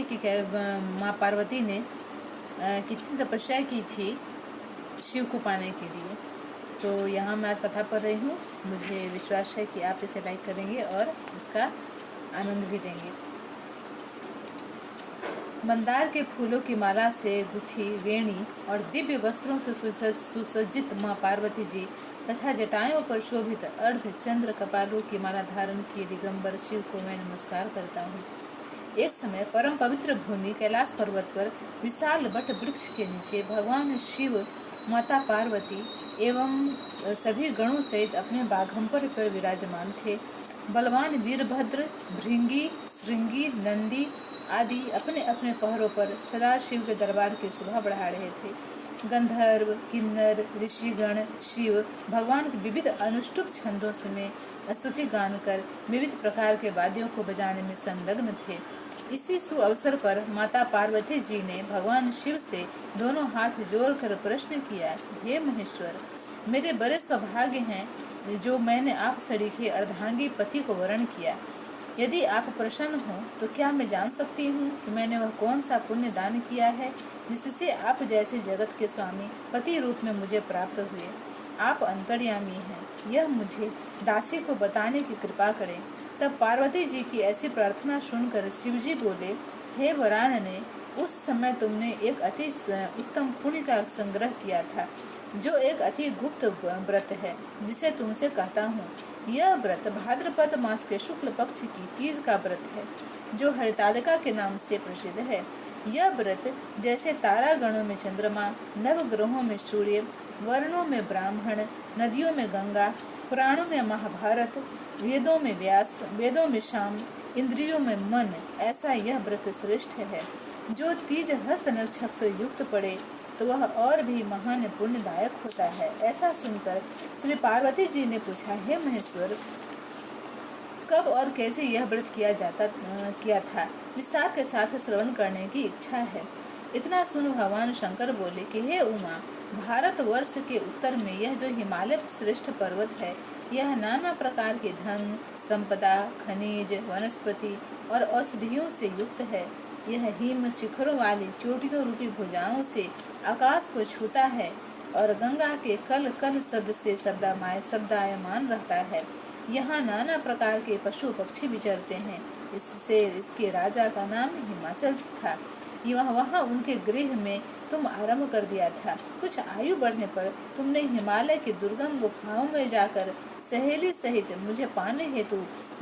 कि माँ पार्वती ने कितनी तपस्या की थी शिव को पाने के लिए। तो यहाँ मैं आज कथा पढ़ रही हूँ। मुझे विश्वास है कि आप इसे लाइक करेंगे और इसका आनंद भी लेंगे। मंदार के फूलों की माला से गुथी वेणी और दिव्य वस्त्रों से सुसज्जित माँ पार्वती जी तथा जटाओं पर शोभित अर्ध चंद्र कपालों की माला धारण किए दिगंबर शिव को मैं नमस्कार करता हूँ। एक समय परम पवित्र भूमि कैलाश पर्वत पर विशाल वट वृक्ष के नीचे भगवान शिव, माता पार्वती एवं सभी गणों सहित अपने बाघंपर पर विराजमान थे। बलवान वीरभद्र, भृंगी, श्रृंगी, नंदी आदि अपने अपने पहरों पर सदा शिव के दरबार की शोभा बढ़ा रहे थे। गंधर्व, किन्नर, ऋषिगण शिव भगवान के विविध अनुष्टुप छंदों में स्तुति गान कर विविध प्रकार के वाद्यों को बजाने में संलग्न थे। इसी सुअवसर पर माता पार्वती जी ने भगवान शिव से दोनों हाथ जोड़कर प्रश्न किया, हे महेश्वर, मेरे बड़े सौभाग्य हैं जो मैंने आप सरीखे अर्धांगी पति को वरण किया। यदि आप प्रसन्न हो तो क्या मैं जान सकती हूँ कि मैंने वह कौन सा पुण्य दान किया है जिससे आप जैसे जगत के स्वामी पति रूप में मुझे प्राप्त हुए। आप अंतर्यामी हैं, यह मुझे दासी को बताने की कृपा करें। तब पार्वती जी की ऐसी प्रार्थना सुनकर शिवजी बोले, हे वरानने, उस समय तुमने एक अति उत्तम पुण्य का संग्रह किया था, जो एक अति गुप्त व्रत है, जिसे तुमसे कहता हूँ। यह व्रत भाद्रपद मास के शुक्ल पक्ष की तीज का व्रत है, जो हरितालिका के नाम से प्रसिद्ध है। यह व्रत जैसे तारा गणों में चंद्रमा, नवग्रहों में सूर्य, वर्णों में ब्राह्मण, नदियों में गंगा, पुराणों में महाभारत, वेदों में व्यास, वेदों में शाम, इंद्रियों में मन, ऐसा यह व्रत श्रेष्ठ है। जो तीज हस्त नक्षत्र युक्त पड़े तो वह और भी महान पुण्यदायक होता है। ऐसा सुनकर श्री पार्वती जी ने पूछा, हे महेश्वर, कब और कैसे यह व्रत किया था, विस्तार के साथ श्रवण करने की इच्छा है। इतना सुन भगवान शंकर बोले कि हे उमा, भारत वर्ष के उत्तर में यह जो हिमालय श्रेष्ठ पर्वत है, यह नाना प्रकार के धन, संपदा, खनिज, वनस्पति और औषधियों से युक्त है। यह हिम शिखरों वाली चोटियों रूपी भुजाओं से आकाश को छूता है और गंगा के कल कल शब्द से शब्दायमान रहता है। यहाँ नाना प्रकार के पशु पक्षी विचरते हैं। इससे इसके राजा का नाम हिमाचल था। वहाँ उनके गृह में तुम आरंभ कर दिया था। कुछ आयु बढ़ने पर तुमने हिमालय की दुर्गम गुफाओं में जाकर सहेली सहित मुझे पाने हेतु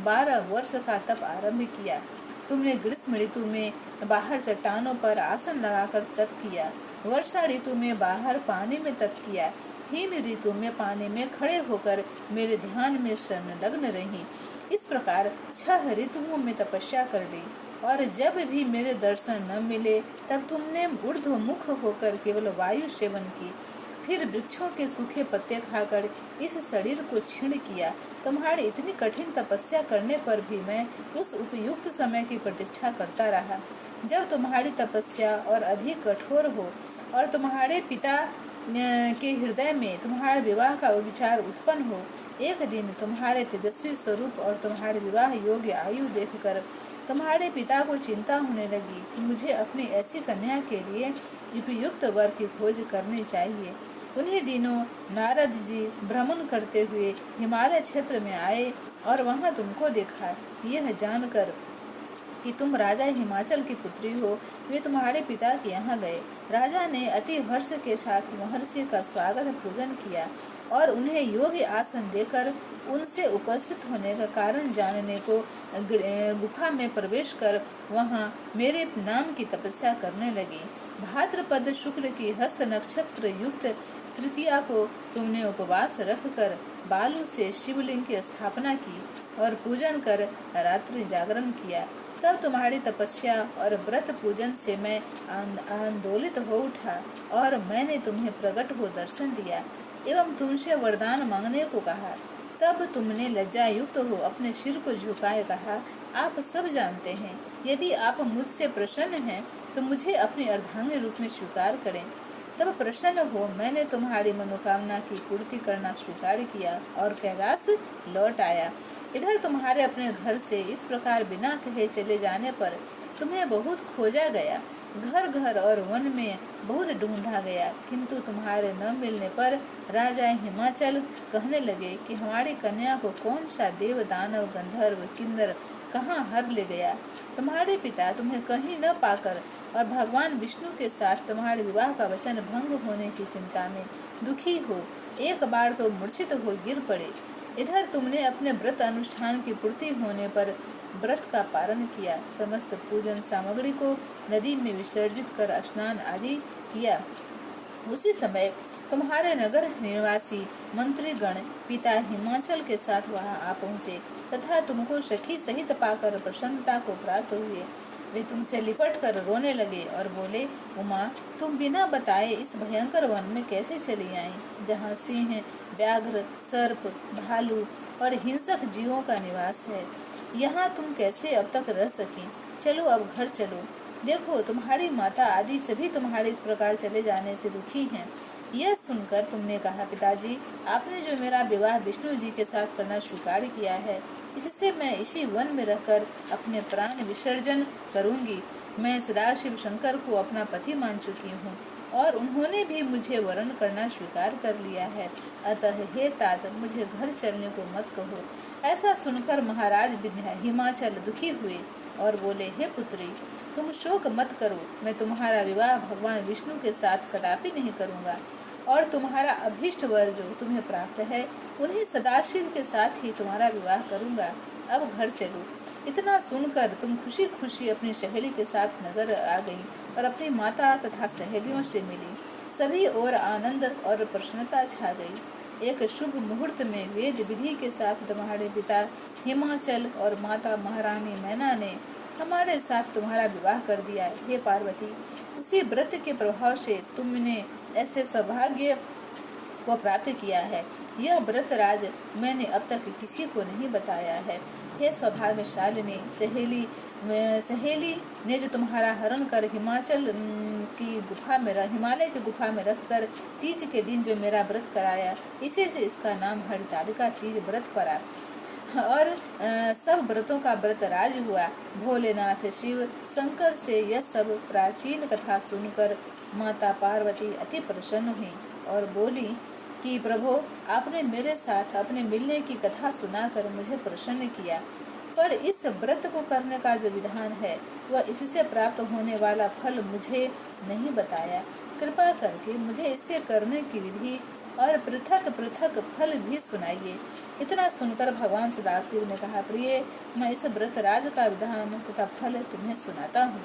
12 वर्ष का तप आरंभ किया। तुमने ग्रीष्म ऋतु में बाहर चट्टानों पर आसन लगाकर तप किया, वर्षा ऋतु में बाहर पानी में तप किया, हिम ऋतु में पानी में खड़े होकर मेरे ध्यान में संलग्न रही। इस प्रकार 6 ऋतुओं में तपस्या कर ली। और जब भी मेरे दर्शन न मिले तब तुमने ऊर्ध्वमुख होकर केवल वायु सेवन की। फिर वृक्षों के सूखे पत्ते खाकर इस शरीर को क्षीण किया। तुम्हारी इतनी कठिन तपस्या करने पर भी मैं उस उपयुक्त समय की प्रतीक्षा करता रहा, जब तुम्हारी तपस्या और अधिक कठोर हो और तुम्हारे पिता के हृदय में तुम्हारे विवाह का विचार उत्पन्न हो। एक दिन तुम्हारे तेजस्वी स्वरूप और तुम्हारे विवाह योग्य आयु देखकर तुम्हारे पिता को चिंता होने लगी कि मुझे अपनी ऐसी कन्या के लिए उपयुक्त वर की खोज करनी चाहिए। उन्हीं दिनों नारद जी भ्रमण करते हुए हिमालय क्षेत्र में आए और वहां तुमको देखा। यह जानकर कि तुम राजा हिमाचल की पुत्री हो, वे तुम्हारे पिता के यहाँ गए। राजा ने अति हर्ष के साथ महर्षि का स्वागत पूजन किया और उन्हें योग्य आसन देकर उनसे उपस्थित होने का कारण जानने को गुफा में प्रवेश कर वहां मेरे नाम की तपस्या करने लगी। भाद्रपद शुक्ल की हस्त नक्षत्र युक्त तृतीया को तुमने उपवास रखकर बालू से शिवलिंग की स्थापना की और पूजन कर रात्रि जागरण किया। तब तुम्हारी तपस्या और व्रत पूजन से मैं आंदोलित हो उठा और मैंने तुम्हें प्रकट हो दर्शन दिया एवं तुमसे वरदान मांगने को कहा। तब तुमने लज्जा युक्त हो अपने सिर को झुकाए कहा, आप सब जानते हैं, यदि आप मुझसे प्रसन्न हैं तो मुझे अपनी अर्धांगिनी रूप में स्वीकार करें। तब प्रसन्न हो मैंने तुम्हारी मनोकामना की पूर्ति करना स्वीकार किया और कैलाश लौट आया। इधर तुम्हारे अपने घर से इस प्रकार बिना कहे चले जाने पर तुम्हें बहुत खोजा गया, घर घर और वन में बहुत ढूंढा गया, किंतु तुम्हारे न मिलने पर राजा हिमाचल कहने लगे कि हमारी कन्या को कौन सा देव दानव गंधर्व किन्नर कहाँ हर ले गया। तुम्हारे पिता तुम्हें कहीं न पाकर और भगवान विष्णु के साथ तुम्हारे विवाह का वचन भंग होने की चिंता में दुखी हो एक बार तो मूर्छित हो गिर पड़े। इधर तुमने अपने व्रत अनुष्ठान की पूर्ति होने पर व्रत का पालन किया, समस्त पूजन सामग्री को नदी में विसर्जित कर स्नान आदि किया। उसी समय तुम्हारे नगर निवासी मंत्रीगण पिता हिमाचल के साथ वहां आ पहुँचे तथा तुमको सखी सहित पाकर प्रसन्नता को प्राप्त हुए। वे तुमसे लिपट कर रोने लगे और बोले, उमा, तुम बिना बताए इस भयंकर वन में कैसे चली आई, जहाँ सिंह, व्याघ्र, सर्प, भालू और हिंसक जीवों का निवास है। यहाँ तुम कैसे अब तक रह सकी? चलो अब घर चलो। देखो तुम्हारी माता आदि सभी तुम्हारे इस प्रकार चले जाने से दुखी हैं। यह सुनकर तुमने कहा, पिताजी, आपने जो मेरा विवाह विष्णु जी के साथ करना स्वीकार किया है, इससे मैं इसी वन में रहकर अपने प्राण विसर्जन करूंगी। मैं सदाशिव शंकर को अपना पति मान चुकी हूँ और उन्होंने भी मुझे वरण करना स्वीकार कर लिया है। अतः हे तात, मुझे घर चलने को मत कहो। ऐसा सुनकर महाराज हिमाचल दुखी हुए और बोले, हे पुत्री, तुम शोक मत करो। मैं तुम्हारा विवाह भगवान विष्णु के साथ कदापि नहीं करूँगा और तुम्हारा अभीष्ट वर जो तुम्हें प्राप्त है उन्हीं सदाशिव के साथ ही तुम्हारा विवाह करूँगा। अब घर चलो। इतना सुनकर तुम खुशी खुशी अपनी सहेली के साथ नगर आ गई और अपनी माता तथा सहेलियों से मिली। सभी और आनंद और प्रसन्नता छा गई। एक शुभ मुहूर्त में वेद विधि के साथ तुम्हारे पिता हिमाचल और माता महारानी मैना ने हमारे साथ तुम्हारा विवाह कर दिया। हे पार्वती, उसी व्रत के प्रभाव से तुमने ऐसे सौभाग्य को प्राप्त किया है। यह व्रत राज मैंने अब तक किसी को नहीं बताया है। हे सौभाग्यशालिनी सहेली ने जो तुम्हारा हरण कर हिमालय की गुफा में रखकर तीज के दिन जो मेरा व्रत कराया, इसी से इसका नाम हरितालिका तीज व्रत पड़ा और सब व्रतों का व्रत राज हुआ। भोलेनाथ शिव शंकर से यह सब प्राचीन कथा सुनकर माता पार्वती अति प्रसन्न हुई और बोली कि प्रभु, आपने मेरे साथ अपने मिलने की कथा सुनाकर मुझे प्रसन्न किया, पर इस व्रत को करने का जो विधान है वह इससे प्राप्त होने वाला फल मुझे नहीं बताया। कृपा करके मुझे इसके करने की विधि और पृथक पृथक फल भी सुनाइए। इतना सुनकर भगवान सदाशिव ने कहा, प्रिय, मैं इस व्रत राज का विधान तथा फल तुम्हें सुनाता हूँ।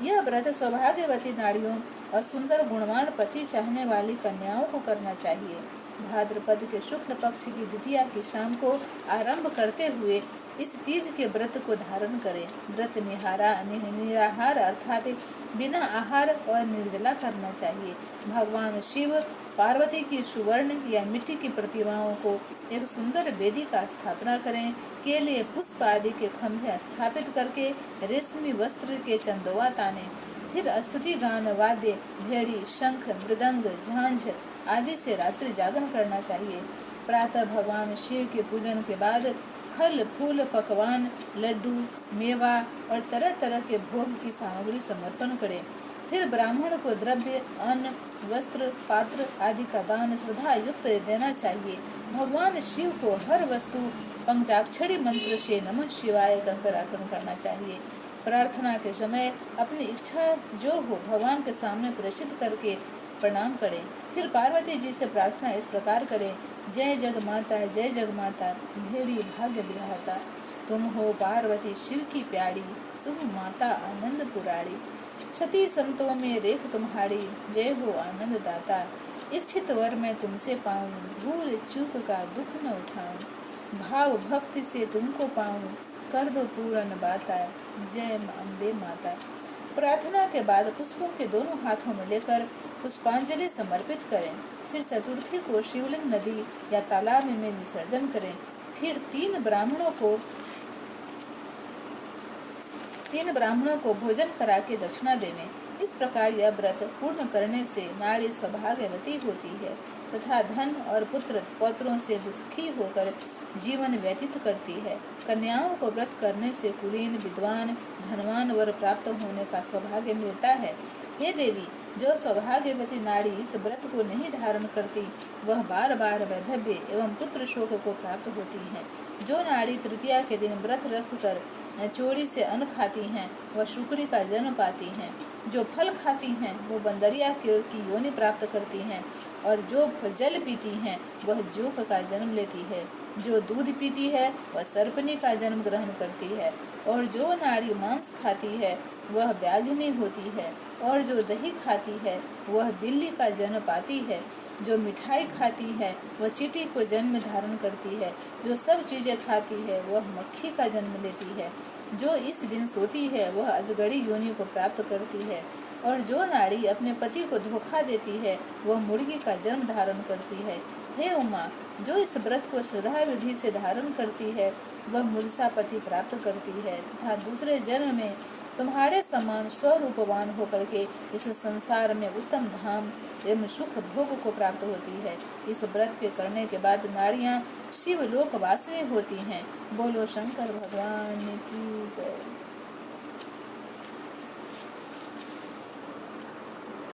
यह व्रत सौभाग्यवती नारियों और सुंदर गुणवान पति चाहने वाली कन्याओं को करना चाहिए। भाद्रपद के शुक्ल पक्ष की द्वितीया की शाम को आरंभ करते हुए इस तीज के व्रत को धारण करें। व्रत निराहार अर्थात बिना आहार और निर्जला करना चाहिए। भगवान शिव पार्वती की सुवर्ण या मिट्टी की प्रतिमाओं को एक सुंदर वेदी का स्थापना करें। केले, पुष्प आदि के खंभे स्थापित करके रेशमी वस्त्र के चंदोवा ताने। फिर स्तुति गान, वाद्य, भेड़ी, शंख, मृदंग, झांझ आदि से रात्रि जागरण करना चाहिए। प्रातः भगवान शिव के पूजन के बाद फल, फूल, पकवान, लड्डू, मेवा और तरह तरह के भोग की सामग्री समर्पण करें। फिर ब्राह्मण को द्रव्य, अन्न, वस्त्र, पात्र आदि का दान श्रद्धा युक्त देना चाहिए। भगवान शिव को हर वस्तु पंचाक्षरी मंत्र से नमः शिवाय कहकर अर्पण करना चाहिए। प्रार्थना के समय अपनी इच्छा जो हो भगवान के सामने प्रेषित करके प्रणाम करें। फिर पार्वती जी से प्रार्थना इस प्रकार करें, जय जग माता, जय जग माता, भेड़ी भाग्य विधाता, तुम हो पार्वती शिव की प्यारी, तुम माता आनंद पुरारी। सती संतों में रेख तुम्हारी, जय हो आनंद दाता। इच्छित वर मैं तुमसे पाऊं, भूल चूक का दुख न उठाऊं। भाव भक्ति से तुमको पाऊं, कर दो पूर्ण बाता, जय अम्बे माता। प्रार्थना के बाद पुष्पों के दोनों हाथों में लेकर पुष्पांजलि समर्पित करें। फिर चतुर्थी को शिवलिंग नदी या तालाब में विसर्जन करें। फिर 3 ब्राह्मणों को 3 ब्राह्मणों को भोजन करा के दक्षिणा देवें। इस प्रकार यह व्रत पूर्ण करने से नारी सौभाग्यवती होती है तथा धन और पुत्र पौत्रों से दुखी होकर जीवन व्यतीत करती है। कन्याओं को व्रत करने से कुलीन, विद्वान, धनवान वर प्राप्त होने का सौभाग्य मिलता है। हे देवी, जो सौभाग्यवती नारी इस व्रत को नहीं धारण करती वह बार बार वैधव्य एवं पुत्र शोक को प्राप्त होती है। जो नारी तृतीया के दिन व्रत रखकर चोरी से अन्न खाती हैं वह शुक्री का जन्म पाती हैं। जो फल खाती हैं वो बंदरिया की योनि प्राप्त करती हैं और जो जल पीती हैं वह जोक का जन्म लेती है। जो दूध पीती है वह सर्पनी का जन्म ग्रहण करती है और जो नारी मांस खाती है वह व्याघ्नि होती है और जो दही खाती है वह बिल्ली का जन्म पाती है। जो मिठाई खाती है वह चींटी को जन्म धारण करती है। जो सब चीजें खाती है वह मक्खी का जन्म लेती है। जो इस दिन सोती है वह अजगरी योनि को प्राप्त करती है और जो नारी अपने पति को धोखा देती है वह मुर्गी का जन्म धारण करती है। हे उमा, जो इस व्रत को श्रद्धा विधि से धारण करती है वह मूर्छा पति प्राप्त करती है तथा दूसरे जन्म में तुम्हारे समान स्वरूपवान होकर के इस संसार में उत्तम धाम एवं सुख भोग को प्राप्त होती है। इस व्रत के करने के बाद नारियां शिव लोक वासिनी होती हैं। बोलो शंकर भगवान की जय।